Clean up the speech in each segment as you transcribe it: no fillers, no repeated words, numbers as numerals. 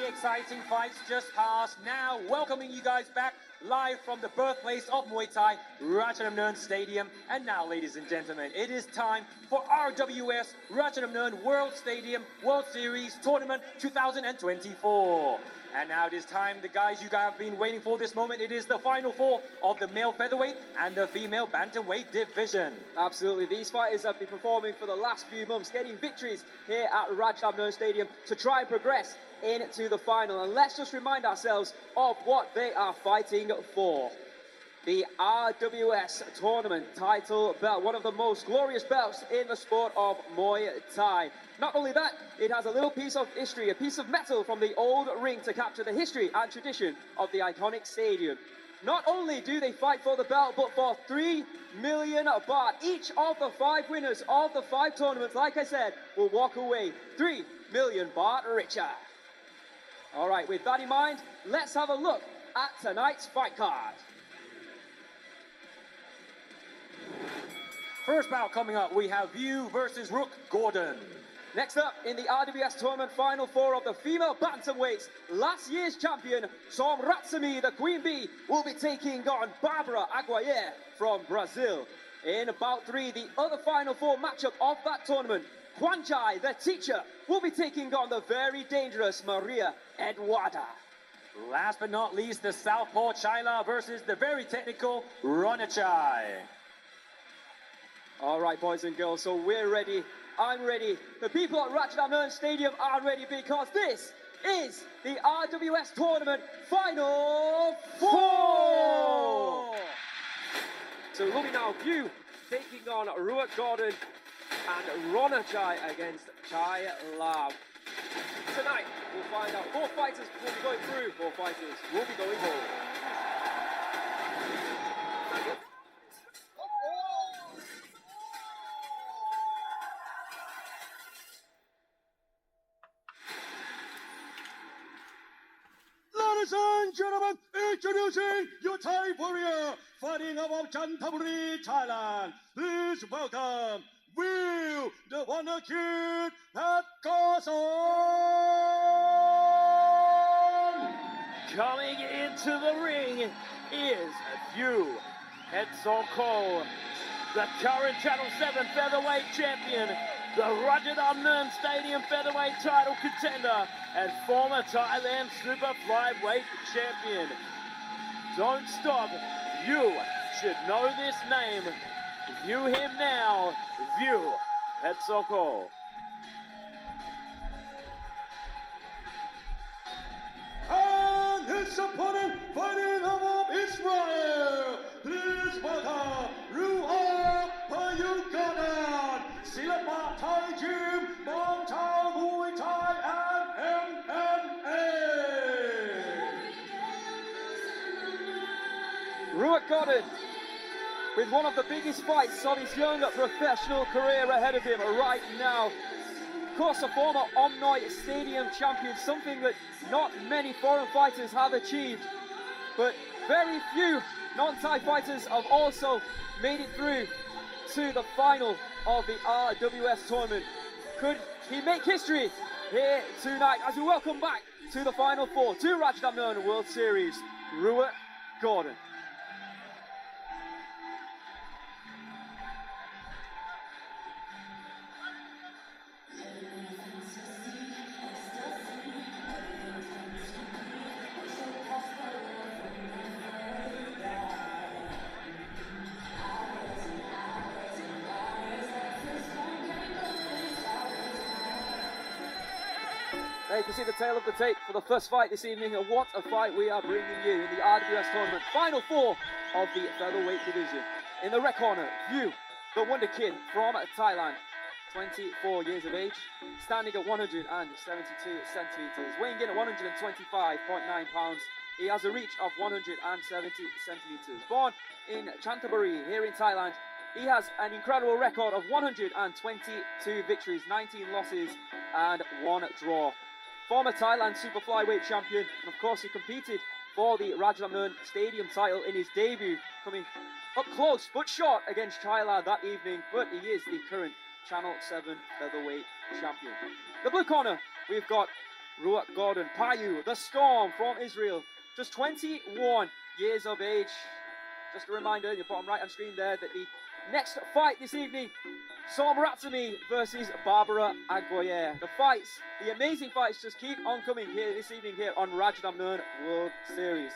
exciting fights just passed. Now, welcoming you guys back live from the birthplace of Muay Thai, Rajadamnern Stadium. And now, ladies and gentlemen, it is time for RWS Rajadamnern World Stadium World Series Tournament 2024. And now it is time, the guys you guys have been waiting for this moment. It is the final four of the male featherweight and the female bantamweight division. Absolutely. These fighters have been performing for the last few months, getting victories here at Rajadamnern Stadium to try and progress into the final. And let's just remind ourselves of what they are fighting for. The RWS tournament title belt, one of the most glorious belts in the sport of Muay Thai. Not only that, it has a little piece of history, a piece of metal from the old ring to capture the history and tradition of the iconic stadium. Not only do they fight for the belt, but for 3 million baht. Each of the 5 winners of the 5 tournaments, like I said, will walk away 3 million baht richer. All right, with that in mind, let's have a look at tonight's fight card. First bout coming up, we have View versus Ruach Gordon. Next up, in the RWS tournament final four of the female bantamweights, last year's champion, Somratsumi, the Queen Bee, will be taking on Barbara Aguirre from Brazil. In bout 3, the other final four matchup of that tournament, Kwanjai, the teacher, will be taking on the very dangerous Maria Eduarda. Last but not least, the Southpaw Chaila versus the very technical Ronachai. All right, boys and girls, so we're ready. I'm ready. The people at Rajadamnern Stadium are ready because this is the RWS Tournament Final Four! So it will be now View taking on Ruach Gordon and Ronachai against Chai Lam. Tonight, we'll find out 4 fighters will be going through, 4 fighters will be going home. Ladies and gentlemen, introducing your Thai warrior, fighting out of Chanthaburi, Thailand. Please welcome Will, the Wonder Kid, Pat Carson. Coming into the ring is View Hetsoko, the current Channel 7 featherweight champion, the Rajadamnern Stadium featherweight title contender, and former Thailand super flyweight champion. Don't stop, you should know this name. View him now, View Hetsoko. And his opponent, fighting out of Israel. Please welcome Ruach Payuganan, Silapa Thai Gym, Bangkok Muay Thai and MMA. Ruach Gordon, with one of the biggest fights of his young professional career ahead of him right now. Of course, a former Omnoy Stadium champion, something that not many foreign fighters have achieved. But very few non-Thai fighters have also made it through to the final of the RWS tournament. Could he make history here tonight as we welcome back to the final four, to Rajadamnern World Series, Ruach Gordon. There you can see the tail of the tape for the first fight this evening, and what a fight we are bringing you in the RWS tournament final four of the featherweight division. In the red corner, View, the Wonder Kid from Thailand, 24 years of age, standing at 172 centimeters, weighing in at 125.9 pounds. He has a reach of 170 centimeters. Born in Chanthaburi here in Thailand, he has an incredible record of 122 victories, 19 losses and 1 draw. Former Thailand super flyweight champion, and of course he competed for the Rajadamnern Stadium title in his debut, coming up close but short against Chaila that evening, but he is the current Channel 7 featherweight champion. The blue corner, we've got Ruach Gordon. Payu, the Storm from Israel, just 21 years of age. Just a reminder in the bottom right hand screen there that the next fight this evening, Somratsumi versus Barbara Aguirre. The amazing fights just keep on coming here this evening here on Rajadamnern World Series.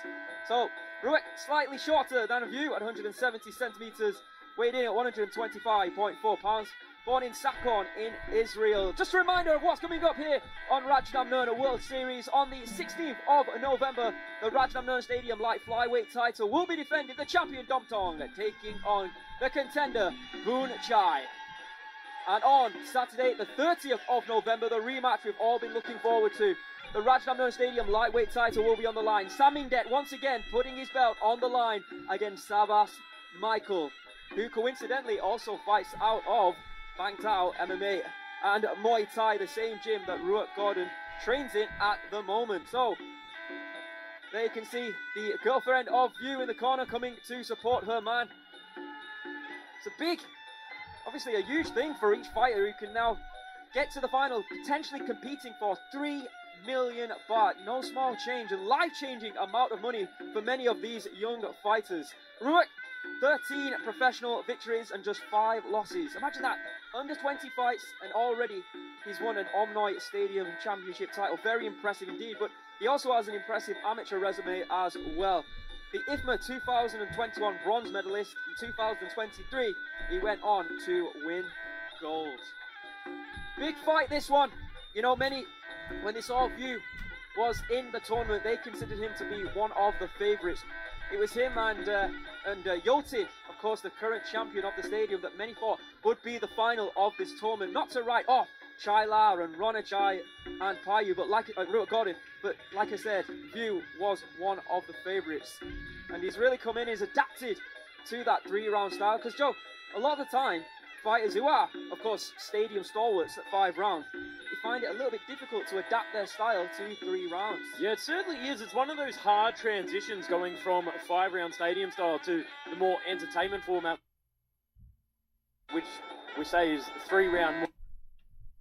So, Ruach slightly shorter than of you at 170 centimeters, weighed in at 125.4 pounds. Born in Sakon in Israel. Just a reminder of what's coming up here on Rajadamnern World Series. On the 16th of November, the Rajadamnern Stadium Light Flyweight title will be defended. The champion Domtong taking on the contender Boon Chai. And on Saturday, the 30th of November, the rematch we've all been looking forward to. The Rajadamnern Stadium lightweight title will be on the line. Samingdet once again putting his belt on the line against Savas Michael, who coincidentally also fights out of Bangkok MMA and Muay Thai, the same gym that Ruach Gordon trains in at the moment. So there you can see the girlfriend of View in the corner coming to support her man. It's a big, obviously a huge thing for each fighter who can now get to the final, potentially competing for 3 million baht. No small change, and life-changing amount of money for many of these young fighters. Ruach, 13 professional victories and just 5 losses. Imagine that, under 20 fights and already he's won an Omnoy Stadium Championship title. Very impressive indeed, but he also has an impressive amateur resume as well. The IFMA 2021 bronze medalist. In 2023, he went on to win gold. Big fight this one. You know, many, when they saw View was in the tournament, they considered him to be one of the favourites. It was him and Yotin, of course, the current champion of the stadium, that many thought would be the final of this tournament. Not to write off Chai La and Ronachai and Payu, but like I said, View was one of the favourites. And he's really come in, he's adapted to that 3-round style. Because, Joe, a lot of the time, fighters who are, of course, stadium stalwarts at 5 rounds, they find it a little bit difficult to adapt their style to 3 rounds. Yeah, it certainly is. It's one of those hard transitions going from a 5-round stadium style to the more entertainment format, which we say is 3-round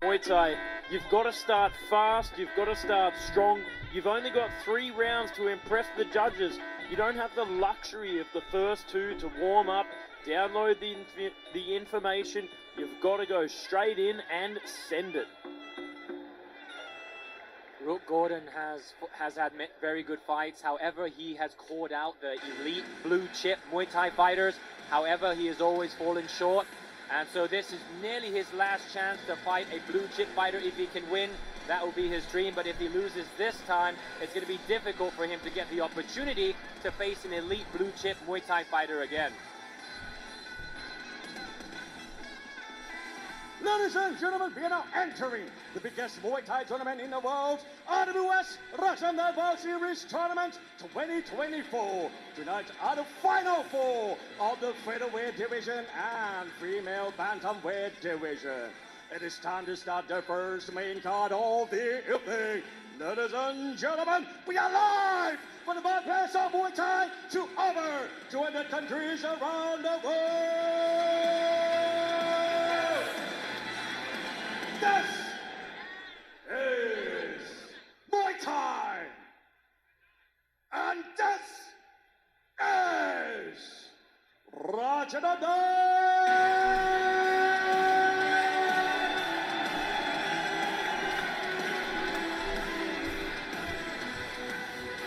Muay Thai. You've got to start fast, you've got to start strong. You've only got 3 rounds to impress the judges. You don't have the luxury of the first 2 to warm up, download the information. You've got to go straight in and send it. Ruach Gordon has had very good fights. However, he has called out the elite blue chip Muay Thai fighters. However, he has always fallen short. And so this is nearly his last chance to fight a blue chip fighter. If he can win, that will be his dream. But if he loses this time, it's going to be difficult for him to get the opportunity to face an elite blue chip Muay Thai fighter again. Ladies and gentlemen, we are now entering the biggest Muay Thai tournament in the world, RWS Rajadamnern World Series Tournament 2024. Tonight are the final 4 of the featherweight division and female bantamweight division. It is time to start the first main card of the evening. Ladies and gentlemen, we are live from the birthplace of Muay Thai to over 200 countries around the world. This is Muay Thai, and this is Rajadamnern.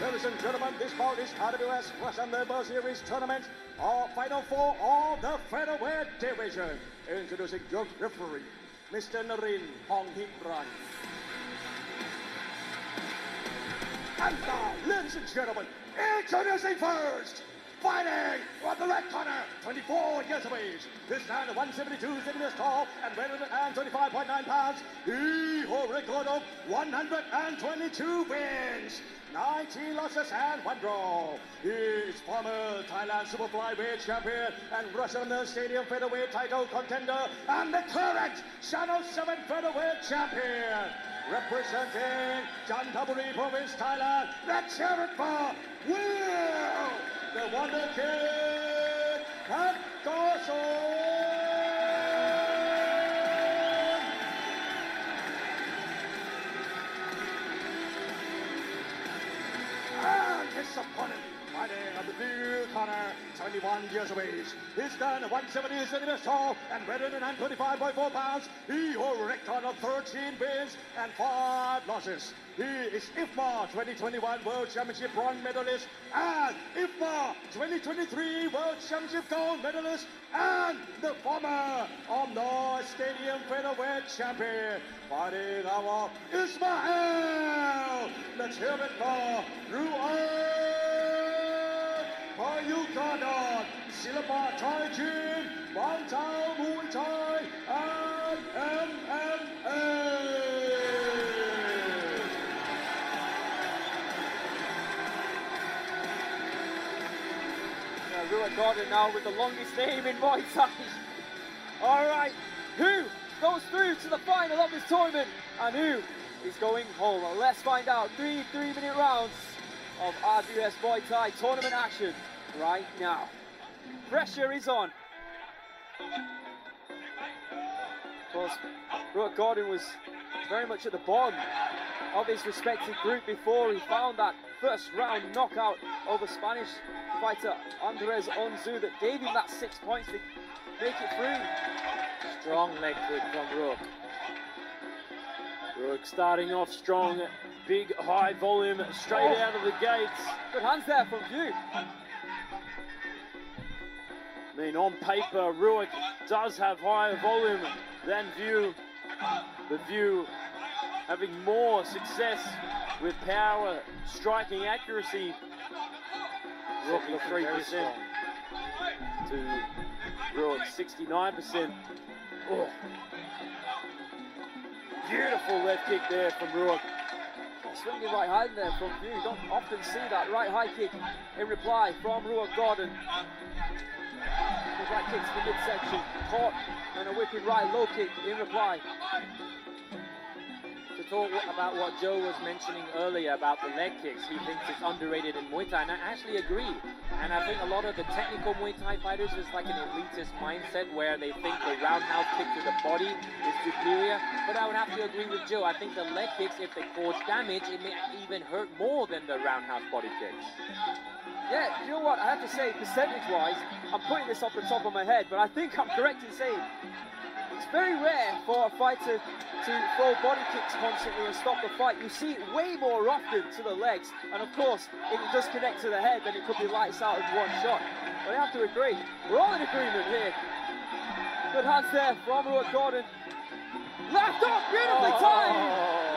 Ladies and gentlemen, this bout is RWS Rajadamnern World Series Tournament, our final 4 of the featherweight division. Introducing your referee, Mr. Narin Honghikran. And now, ladies and gentlemen, introducing first, fighting from the red corner, 24 years of age. This man 172 centimeters tall and 125.9 pounds. He holds a record of 122 wins, 19 losses and 1 draw. He is former Thailand Super Flyweight champion and Rajadamnern Stadium featherweight title contender and the current Channel 7 featherweight champion. Representing Chanthaburi province, Thailand, the Cherokee Will, the Wonder Kid, and Dawson. years of age. He stands 170 centimeters tall and weighs 125.4 pounds. He holds a record of 13 wins and 5 losses. He is IFMA 2021 World Championship bronze medalist and IFMA 2023 World Championship gold medalist and the former Omnoy Stadium featherweight champion. Fighting our Ismail. Let's hear it for Ruach. For Uganda, Silver Thai Gym, Bangkok Muay Thai, and MMA. Ruach Gordon now with the longest name in Muay Thai. All right, who goes through to the final of this tournament and who is going home? Well, let's find out. 3 3-minute rounds of RWS Muay Thai tournament action right now. Pressure is on. Of course, Ruach Gordon was very much at the bottom of his respective group before he found that first round knockout over Spanish fighter Andres Onzu that gave him that 6 points to make it through. Strong leg kick from Ruach. Ruach starting off strong, big high volume straight out of the gates. Good hands there from View. I mean, on paper, Ruach does have higher volume than View. But View having more success with power, striking accuracy. Ruach 3% to Ruach 69%. Oh. Beautiful left kick there from Ruach. Swinging right hand there from View. You don't often see that right high kick in reply from Ruach Gordon. The right kick to the midsection, caught, and a whipping right low kick in reply. To talk about what Joe was mentioning earlier about the leg kicks, he thinks it's underrated in Muay Thai, and I actually agree. And I think a lot of the technical Muay Thai fighters is like an elitist mindset where they think the roundhouse kick to the body is superior. But I would have to agree with Joe. I think the leg kicks, if they cause damage, it may even hurt more than the roundhouse body kicks. Yeah, you know what, I have to say, percentage-wise, I'm putting this off the top of my head, but I think I'm correct in saying it's very rare for a fighter to throw body kicks constantly and stop the fight. You see it way more often to the legs, and of course, if it does connect to the head, then it could be lights out in one shot. But I have to agree, we're all in agreement here. Good hands there from Ruach Gordon. Left off, beautifully timed!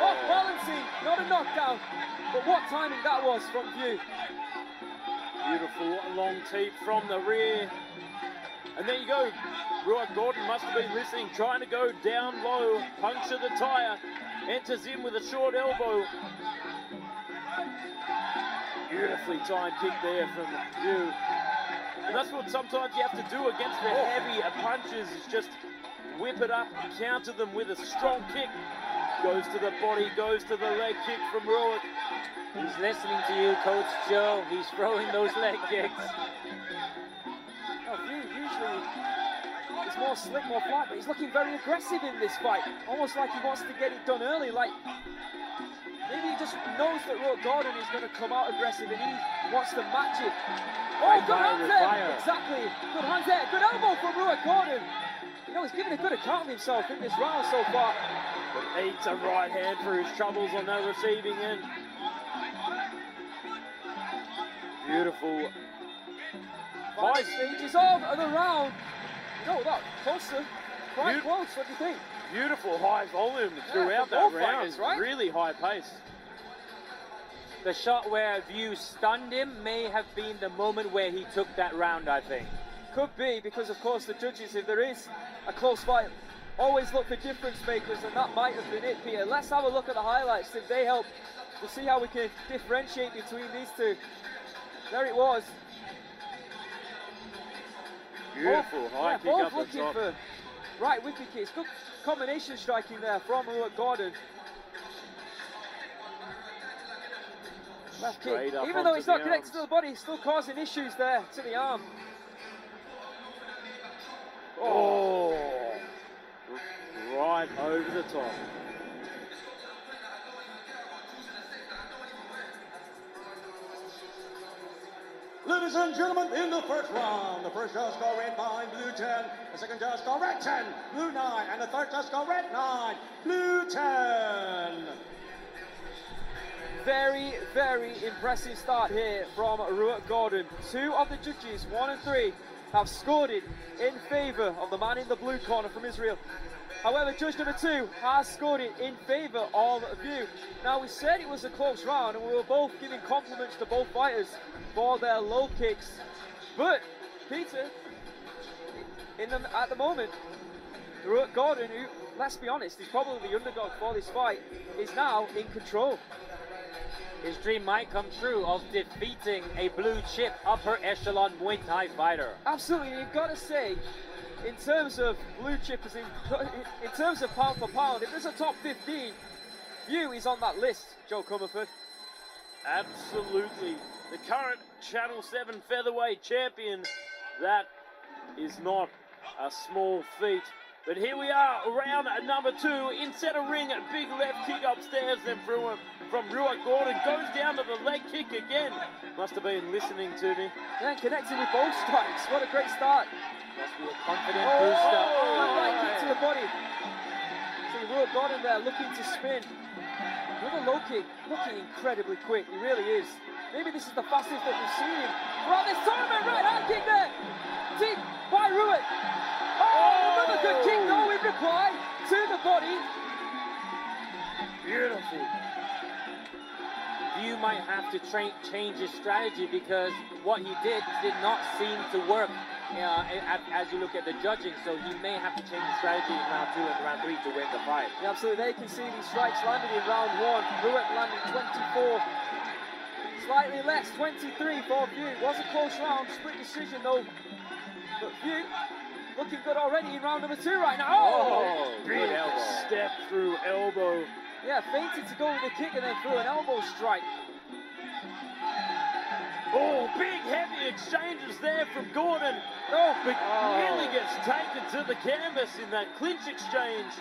Off balancing, not a knockdown, but what timing that was from View. Beautiful long teep from the rear. And there you go. Ruach Gordon must have been listening, trying to go down low, puncture the tire, enters in with a short elbow. Beautifully timed kick there from View. And that's what sometimes you have to do against the heavy punches, is just whip it up and counter them with a strong kick. Goes to the body, goes to the leg kick from Ruach. He's listening to you, Coach Joe. He's throwing those leg kicks. Oh, View usually is more slick, more flat, but he's looking very aggressive in this fight. Almost like he wants to get it done early, like maybe he just knows that Ruach Gordon is going to come out aggressive and he wants to match it. Oh, good hands there! Exactly. Good hands there. Good elbow from Ruach Gordon. You know, he's given a good account of himself in this round so far. But eats a right hand for his troubles on the receiving end. Beautiful. Final stages of the round. No, that closer. Quite close. What do you think? Beautiful high volume throughout that round. Right? Really high pace. The shot where View stunned him may have been the moment where he took that round, I think. Could be, because of course the judges, if there is a close fight, always look for difference makers, and that might have been it, Peter. Let's have a look at the highlights if they help to see how we can differentiate between these two. There it was. Beautiful high kick both up the looking top. for right whipping kicks. Good combination striking there from Ruach Gordon. Left kick. Even though it's not connected to the body, it's still causing issues there to the arm. Oh, right over the top. Ladies and gentlemen, in the first round, the first judge score red 9, blue 10. The second judge score red 10, blue 9. And the third judge score red 9, blue 10. Very, very impressive start here from Ruach Gordon. Two of the judges, 1 and 3, have scored it in favour of the man in the blue corner from Israel. However, judge number 2 has scored it in favour of View. Now, we said it was a close round, and we were both giving compliments to both fighters for their low kicks. But, Peter, at the moment, Ruach Gordon, who, let's be honest, is probably the underdog for this fight, is now in control. His dream might come true of defeating a blue chip upper echelon Muay Thai fighter. Absolutely, you've got to say, in terms of blue chippers, in terms of pound for pound, if there's a top 15, View is on that list, Joe Comerford. Absolutely. The current Channel 7 featherweight champion. That is not a small feat. But here we are, round number 2, in center ring, a big left kick upstairs, then from Ruach Gordon, goes down to the leg kick again. Must have been listening to me. Yeah, connecting with both strikes, what a great start. Must be a confident booster. Right kick to the body. See Ruach Gordon there looking to spin. Another low kick, looking incredibly quick, he really is. Maybe this is the fastest that we've seen him throughout this tournament. Right hand kick there, deep by Ruach. Another good kick though in reply to the body. Beautiful. View might have to change his strategy because what he did not seem to work as you look at the judging, so he may have to change his strategy in round 2 and round 3 to win the fight. Yeah, absolutely. They can see these strikes landed in round 1. Ruach landed 24. Slightly less, 23 for View. It was a close round, split decision though. But View looking good already in round number 2 right now. Oh, big step through elbow. Yeah, feinted to go with the kick and then threw an elbow strike. Oh, big heavy exchanges there from Gordon. Oh, but nearly gets taken to the canvas in that clinch exchange.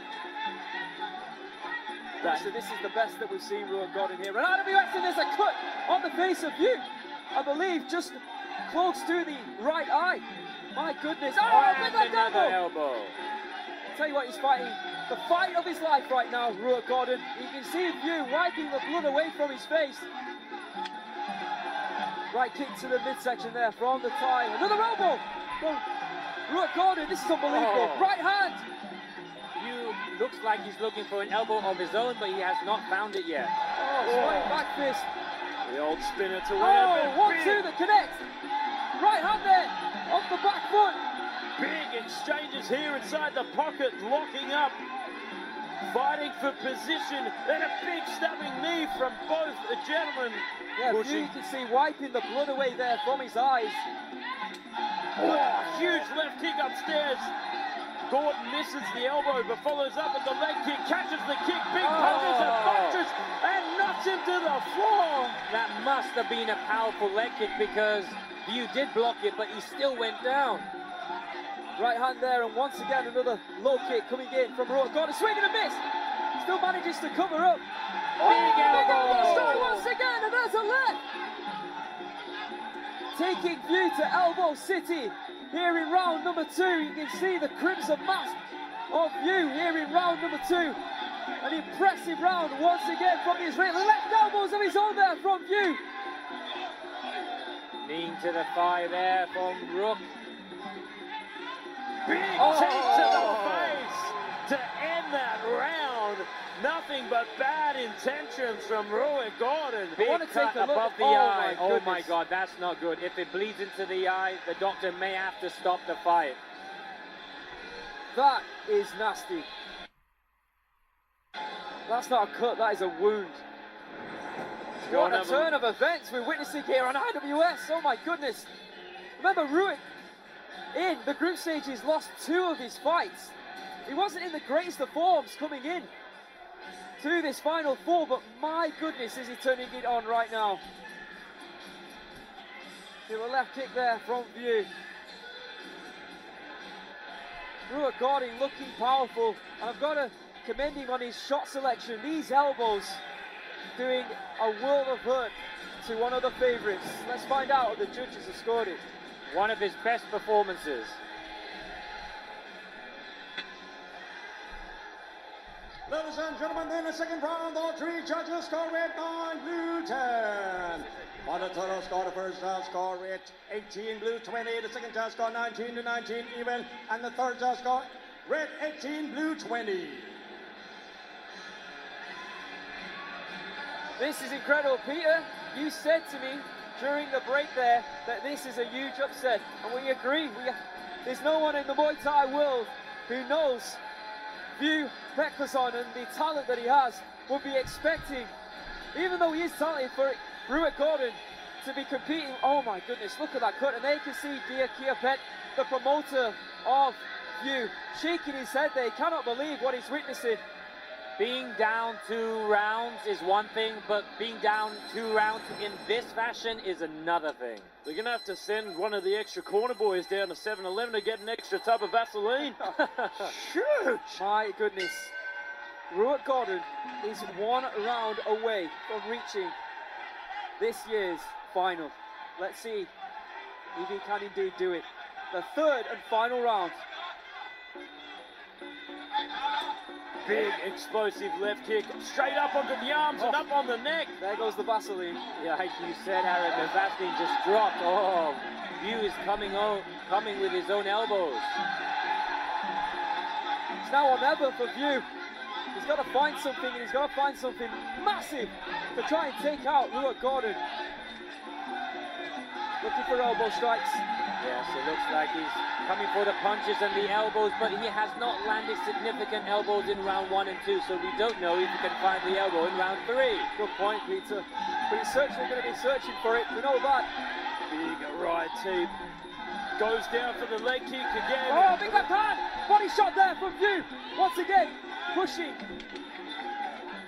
So this is the best that we've seen Ruach Gordon here. And RWS, and there's a cut on the face of View. I believe just close to the right eye. My goodness. Big left elbow. Tell you what, he's fighting the fight of his life right now, Ruach Gordon. You can see View wiping the blood away from his face. Right kick to the midsection there from the Thai. Another elbow from Ruach Gordon. This is unbelievable. Right hand. View looks like he's looking for an elbow of his own, but he has not found it yet. Swing back fist. The old spinner to win. 1-2 that connects. Right hand there off the back foot. Big exchanges here inside the pocket, locking up, fighting for position, and a big stabbing knee from both gentlemen. Yeah, View, you can see wiping the blood away there from his eyes. Huge left kick upstairs. Gordon misses the elbow, but follows up with the leg kick, catches the kick, big punches and punches, and knocks him to the floor. That must have been a powerful leg kick because View did block it, but he still went down. Right hand there, and once again another low kick coming in from Ruach Gordon. Swing and a miss. Still manages to cover up. Big elbow strike once again, and there's a left. Taking View to Elbow City here in round number 2. You can see the crimson mask of View here in round number 2. An impressive round once again from the Israeli. Left elbows of his own there from View. Knee to the thigh there from Ruach. Big kick to the face to end that round. Nothing but bad intentions from Ruach Gordon. Big cut above the eye. Oh my God, that's not good. If it bleeds into the eye, the doctor may have to stop the fight. That is nasty. That's not a cut, that is a wound. What a turn of events we're witnessing here on IWS. Oh my goodness. Remember, Ruach in the group stages lost 2 of his fights. He wasn't in the greatest of forms coming in to this final 4, but my goodness, is he turning it on right now. To the left kick there from View. Ruach Gordon looking powerful, and I've got to commend him on his shot selection. These elbows doing a world of hurt to one of the favourites. Let's find out if the judges have scored it. One of his best performances. Ladies and gentlemen, in the second round, all three judges score red 9, blue 10. On the total score, the first judge score red 18, blue 20. The second judge score 19 to 19 even. And the third judge score red 18, blue 20. This is incredible. Peter, you said to me during the break there that this is a huge upset. And we agree. There's no one in the Muay Thai world who knows View Pekwason and the talent that he has would be expecting, even though he is talented, for Ruach Gordon to be competing. Oh my goodness, look at that cut. And there you can see Dia Kiapet, the promoter of View, shaking his head there. He cannot believe what he's witnessing. Being down 2 rounds is one thing, but being down 2 rounds in this fashion is another thing. They're going to have to send one of the extra corner boys down to 7-Eleven to get an extra tub of Vaseline. Huge! My goodness. Ruach Gordon is 1 round away from reaching this year's final. Let's see if he can indeed do it. The third and final round. Big explosive left kick, straight up onto the arms and up on the neck. There goes the Vaseline. Yeah, like you said, Aaron, the Vaseline just dropped. Oh, View is coming with his own elbows. It's now or never for View. He's got to find something, and he's got to find something massive to try and take out Ruach Gordon. Looking for elbow strikes. Yes, it looks like he's coming for the punches and the elbows, but he has not landed significant elbows in round 1 and 2, so we don't know if he can find the elbow in round 3. Good point, Peter. But he's certainly going to be searching for it. We know that. Big right teep. Goes down for the leg kick again. Oh, big left hand! Body shot there from View. Once again, pushing.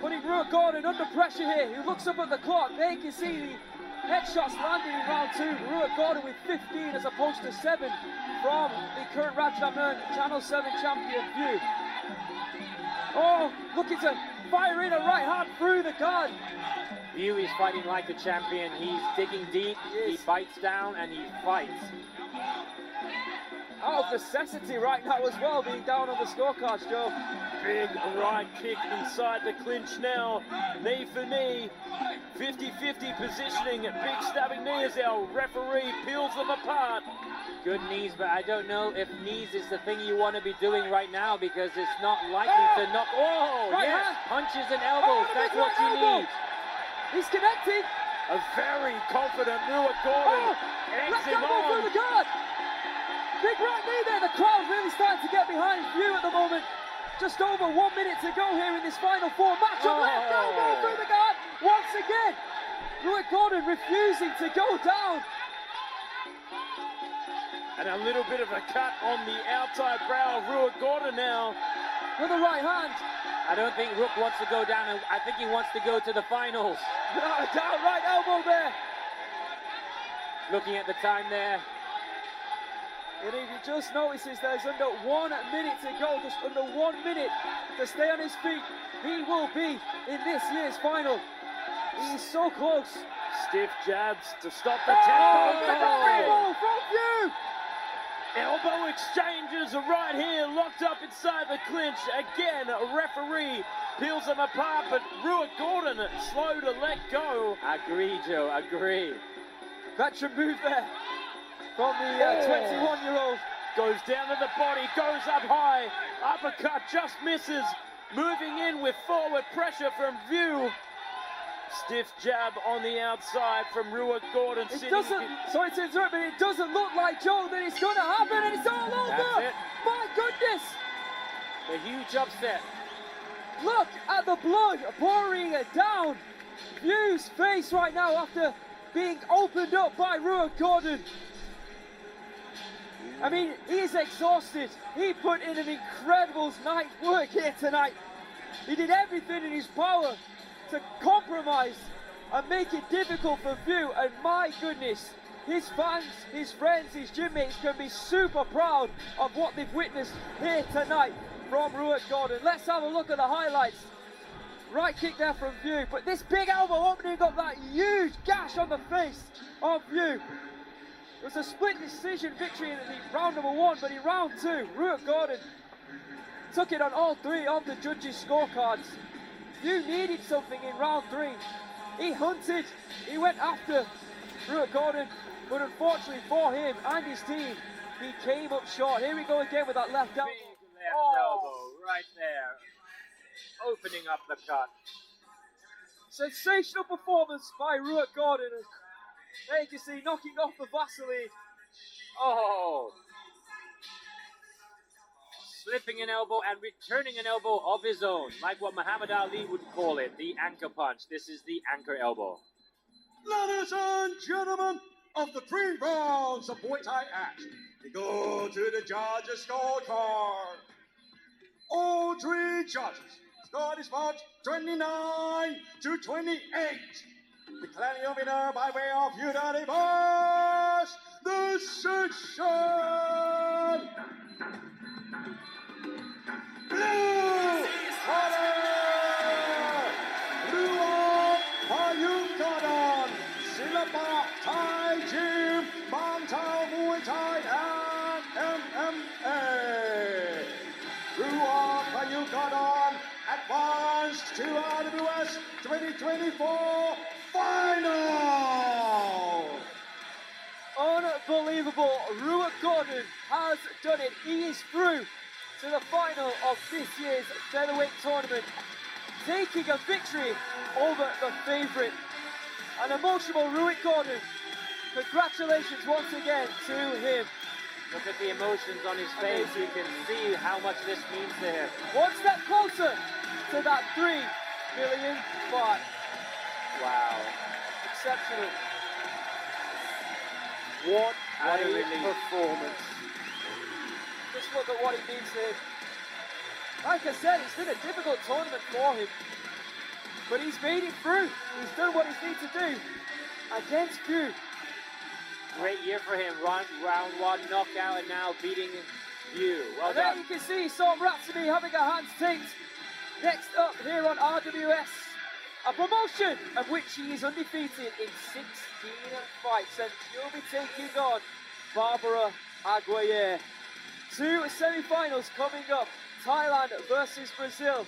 Putting Ruach Gordon under pressure here. He looks up at the clock. There you can see the headshots landing in round 2. Ruach Gordon with 15 as opposed to 7 from the current Rajadamnern Channel 7 champion View. Oh, looking to fire in a right hand through the guard. View is fighting like a champion. He's digging deep, he bites down, and he fights. Out of necessity right now as well, being down on the scorecards, Joe. Big right kick inside the clinch now. Knee for knee. 50-50 positioning. Big stabbing knee as our referee peels them apart. Good knees, but I don't know if knees is the thing you want to be doing right now, because it's not likely to knock. Oh, right yes, hand. Punches and elbows. That's what you need. He's connecting. A very confident Ruach Gordon eggs him elbow on. through the guard. Big right knee there. The crowd really starting to get behind View at the moment. Just over 1 minute to go here in this final 4 match. Left elbow through the guard once again. Ruach Gordon refusing to go down. And a little bit of a cut on the outside brow of Ruach Gordon now. With a right hand. I don't think Rook wants to go down, and I think he wants to go to the finals. Without a doubt, right elbow there. Looking at the time there. And if he just notices there's under 1 minute to go, just under 1 minute to stay on his feet, he will be in this year's final. He's so close. Stiff jabs to stop the tempo. Elbow from View. Elbow exchanges right here, locked up inside the clinch. Again, a referee peels them apart, but Ruach Gordon slow to let go. Agree, Joe, agree. Veteran move there from the 21-year-old. Goes down to the body, goes up high. Uppercut just misses. Moving in with forward pressure from View. Stiff jab on the outside from Ruach Gordon. Sorry to interrupt, but it doesn't look like, Joe, that it's going to happen, and it's all over. That's it. My goodness. A huge upset. Look at the blood pouring down View's face right now after being opened up by Ruach Gordon. I mean, he is exhausted. He put in an incredible night's work here tonight. He did everything in his power to compromise and make it difficult for View, and my goodness, his fans, his friends, his gym mates can be super proud of what they've witnessed here tonight from Ruach Gordon. Let's have a look at the highlights Right kick there from View, but this big elbow opening up that huge gash on the face of View. It was a split decision victory in the round number 1, but in round 2, Ruach Gordon took it on all 3 of the judges' scorecards. View needed something in round 3. He hunted, he went after Ruach Gordon, but unfortunately for him and his team, he came up short. Here we go again with that left elbow. Big left elbow right there, opening up the cut. Sensational performance by Ruach Gordon. There you can see knocking off the Vaseline. Oh! Slipping an elbow and returning an elbow of his own, like what Muhammad Ali would call it, the anchor punch. This is the anchor elbow. Ladies and gentlemen of the 3 rounds of Muay Thai action, we go to the judges' scorecard. All 3 judges scored this match 29 to 28. Declaring your winner by way of unanimous decision. Blue corner, Ruach Gordon, Silapa Thai Gym, Bangkok Muay Thai and MMA. Ruach Gordon advanced to RWS 2024 final. Unbelievable. Ruach Gordon has done it. He is through to the final of this year's featherweight tournament, taking a victory over the favourite. An emotional Ruach Gordon. Congratulations once again to him. Look at the emotions on his face. You can see how much this means to him. One step closer to that $3 million fight. Wow. Exceptional. What What a a relief. performance. Just look at what it means to him. Like I said, it's been a difficult tournament for him, but he's made it through. He's done what he needs to do against View. Great year for him. Round 1 knockout and now beating View. Well And there done. you can see Sam Ratsamy having her hands taped. Next up here on RWS, a promotion of which he is undefeated in 16 fights, and she'll be taking on Barbara Aguirre. 2 semi-finals coming up, Thailand versus Brazil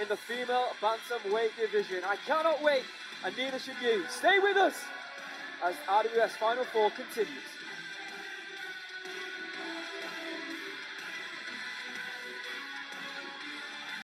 in the female bantamweight division. I cannot wait, and neither should you. Stay with us as RWS Final 4 continues.